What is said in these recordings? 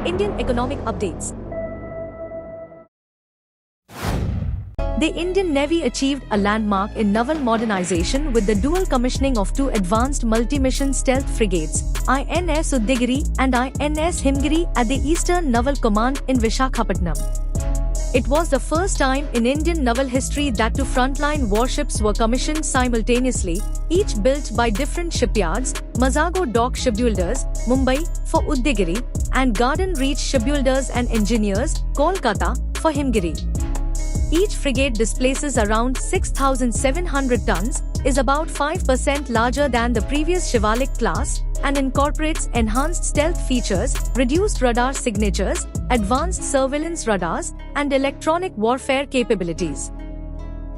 Indian economic updates. The Indian Navy achieved a landmark in naval modernization with the dual commissioning of two advanced multi-mission stealth frigates, INS Udayagiri and INS Himgiri, at the Eastern Naval Command in Visakhapatnam. It was the first time in Indian naval history that two frontline warships were commissioned simultaneously, each built by different shipyards: Mazago Dock Shipbuilders, Mumbai, for Udayagiri, and Garden Reach Shipbuilders and Engineers, Kolkata, for Himgiri. Each frigate displaces around 6,700 tons, is about 5% larger than the previous Shivalik class, and incorporates enhanced stealth features, reduced radar signatures, advanced surveillance radars, and electronic warfare capabilities.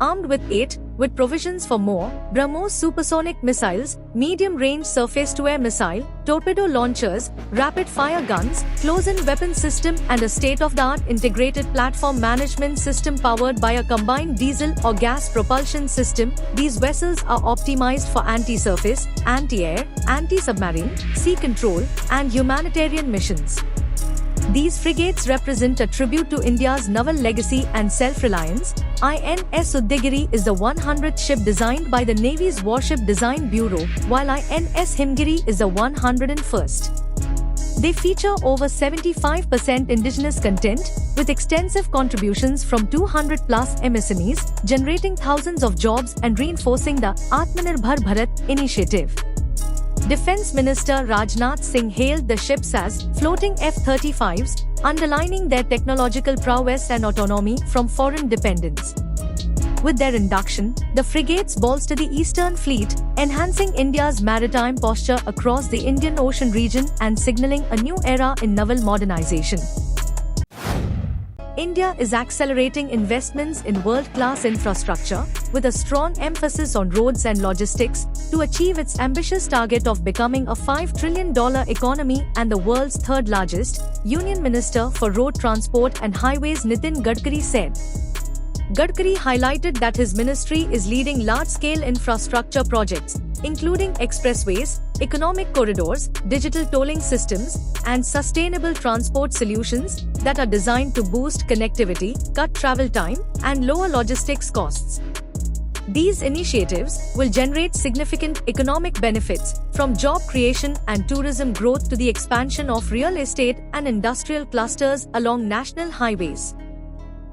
Armed with 8, with provisions for more, BrahMos supersonic missiles, medium-range surface-to-air missile, torpedo launchers, rapid-fire guns, close-in weapon system and a state-of-the-art integrated platform management system powered by a combined diesel or gas propulsion system, these vessels are optimized for anti-surface, anti-air, anti-submarine, sea control, and humanitarian missions. These frigates represent a tribute to India's naval legacy and self-reliance. INS Udayagiri is the 100th ship designed by the Navy's Warship Design Bureau, while INS Himgiri is the 101st. They feature over 75% indigenous content, with extensive contributions from 200+ MSMEs, generating thousands of jobs and reinforcing the Atmanirbhar Bharat initiative. Defence Minister Rajnath Singh hailed the ships as floating F-35s, underlining their technological prowess and autonomy from foreign dependence. With their induction, the frigates bolster the Eastern Fleet, enhancing India's maritime posture across the Indian Ocean region and signalling a new era in naval modernization. India is accelerating investments in world-class infrastructure, with a strong emphasis on roads and logistics, to achieve its ambitious target of becoming a $5 trillion economy and the world's third largest, Union Minister for Road Transport and Highways Nitin Gadkari said. Gadkari highlighted that his ministry is leading large-scale infrastructure projects, including expressways, economic corridors, digital tolling systems, and sustainable transport solutions that are designed to boost connectivity, cut travel time, and lower logistics costs. These initiatives will generate significant economic benefits, from job creation and tourism growth to the expansion of real estate and industrial clusters along national highways.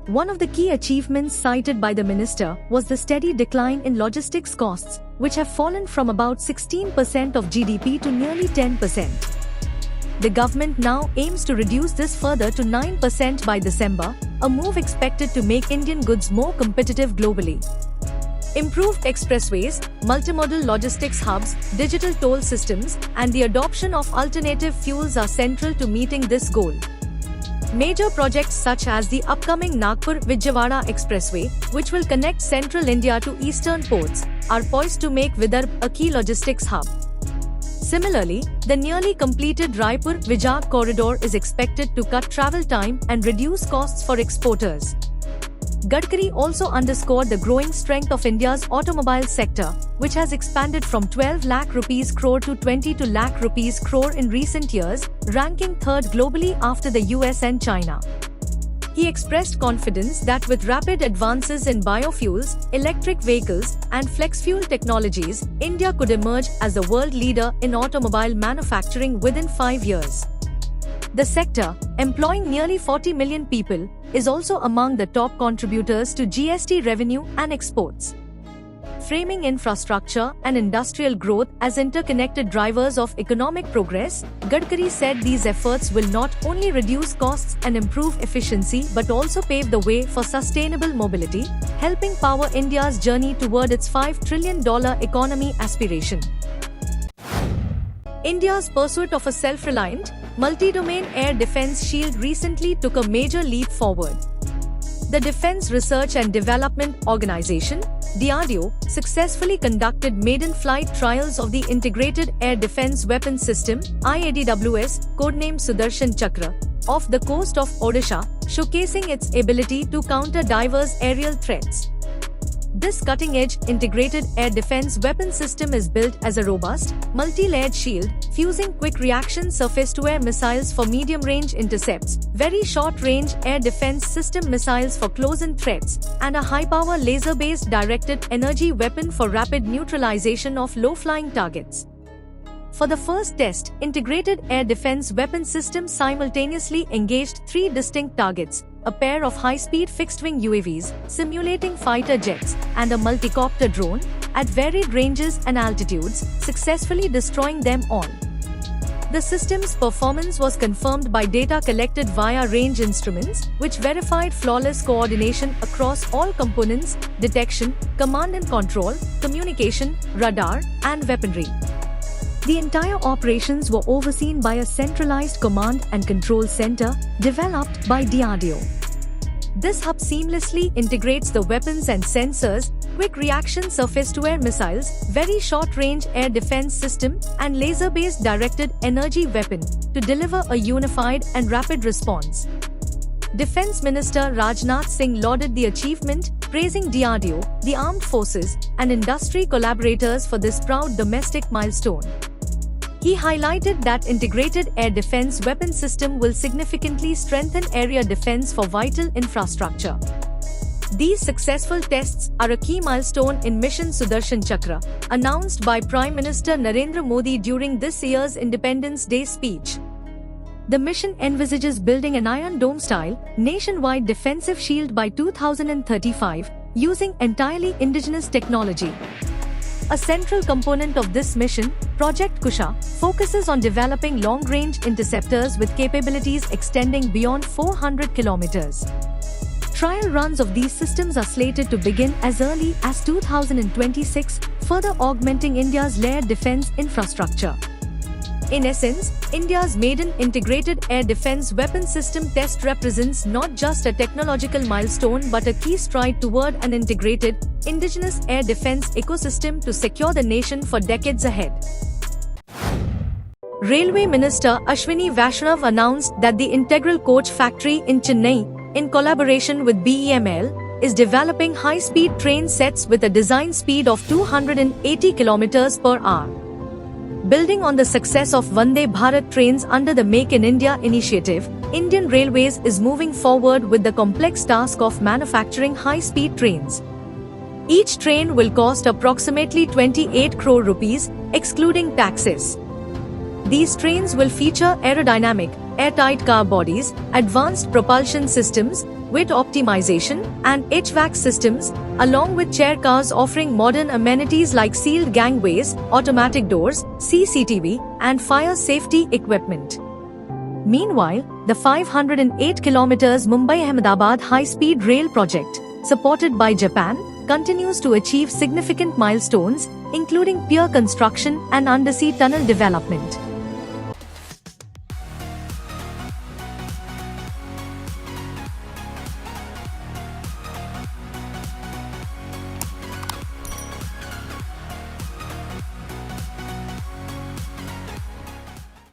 One of the key achievements cited by the minister was the steady decline in logistics costs, which have fallen from about 16% of GDP to nearly 10%. The government now aims to reduce this further to 9% by December, a move expected to make Indian goods more competitive globally. Improved expressways, multimodal logistics hubs, digital toll systems, and the adoption of alternative fuels are central to meeting this goal. Major projects such as the upcoming Nagpur-Vijayawada Expressway, which will connect central India to eastern ports, are poised to make Vidarbh a key logistics hub. Similarly, the nearly completed Raipur-Vizag corridor is expected to cut travel time and reduce costs for exporters. Gadkari also underscored the growing strength of India's automobile sector, which has expanded from 12 lakh rupees crore to 22 lakh rupees crore in recent years, ranking third globally after the US and China. He expressed confidence that with rapid advances in biofuels, electric vehicles, and flex-fuel technologies, India could emerge as the world leader in automobile manufacturing within 5 years. The sector, employing nearly 40 million people, is also among the top contributors to GST revenue and exports. Framing infrastructure and industrial growth as interconnected drivers of economic progress, Gadkari said these efforts will not only reduce costs and improve efficiency but also pave the way for sustainable mobility, helping power India's journey toward its $5 trillion economy aspiration. India's pursuit of a self-reliant, multi-domain air defense shield recently took a major leap forward. The Defense Research and Development Organization, DRDO, successfully conducted maiden flight trials of the Integrated Air Defense Weapon System, IADWS, codenamed Sudarshan Chakra, off the coast of Odisha, showcasing its ability to counter diverse aerial threats. This cutting-edge, integrated air defense weapon system is built as a robust, multi-layered shield, fusing quick-reaction surface-to-air missiles for medium-range intercepts, very short-range air defense system missiles for close-in threats, and a high-power laser-based directed energy weapon for rapid neutralization of low-flying targets. For the first test, integrated air defense weapon systems simultaneously engaged 3 distinct targets: a pair of high-speed fixed-wing UAVs, simulating fighter jets, and a multicopter drone, at varied ranges and altitudes, successfully destroying them all. The system's performance was confirmed by data collected via range instruments, which verified flawless coordination across all components: detection, command and control, communication, radar, and weaponry. The entire operations were overseen by a centralized command and control center developed by DRDO. This hub seamlessly integrates the weapons and sensors, quick reaction surface-to-air missiles, very short-range air defense system, and laser-based directed energy weapon to deliver a unified and rapid response. Defense Minister Rajnath Singh lauded the achievement, praising DRDO, the armed forces, and industry collaborators for this proud domestic milestone. He highlighted that integrated air defense weapon system will significantly strengthen area defense for vital infrastructure. These successful tests are a key milestone in Mission Sudarshan Chakra, announced by Prime Minister Narendra Modi during this year's Independence Day speech. The mission envisages building an Iron Dome-style, nationwide defensive shield by 2035, using entirely indigenous technology. A central component of this mission, Project Kusha, focuses on developing long-range interceptors with capabilities extending beyond 400 kilometers. Trial runs of these systems are slated to begin as early as 2026, further augmenting India's layered defense infrastructure. In essence, India's maiden integrated air defense weapon system test represents not just a technological milestone but a key stride toward an integrated, indigenous air defense ecosystem to secure the nation for decades ahead. Railway Minister Ashwini Vaishnav announced that the Integral Coach Factory in Chennai, in collaboration with BEML, is developing high-speed train sets with a design speed of 280 km per hour. Building on the success of Vande Bharat trains under the Make in India initiative, Indian Railways is moving forward with the complex task of manufacturing high-speed trains. Each train will cost approximately 28 crore rupees, excluding taxes. These trains will feature aerodynamic, airtight car bodies, advanced propulsion systems, weight optimization, and HVAC systems, along with chair cars offering modern amenities like sealed gangways, automatic doors, CCTV, and fire safety equipment. Meanwhile, the 508 km Mumbai-Ahmedabad high-speed rail project, supported by Japan, continues to achieve significant milestones, including pier construction and undersea tunnel development.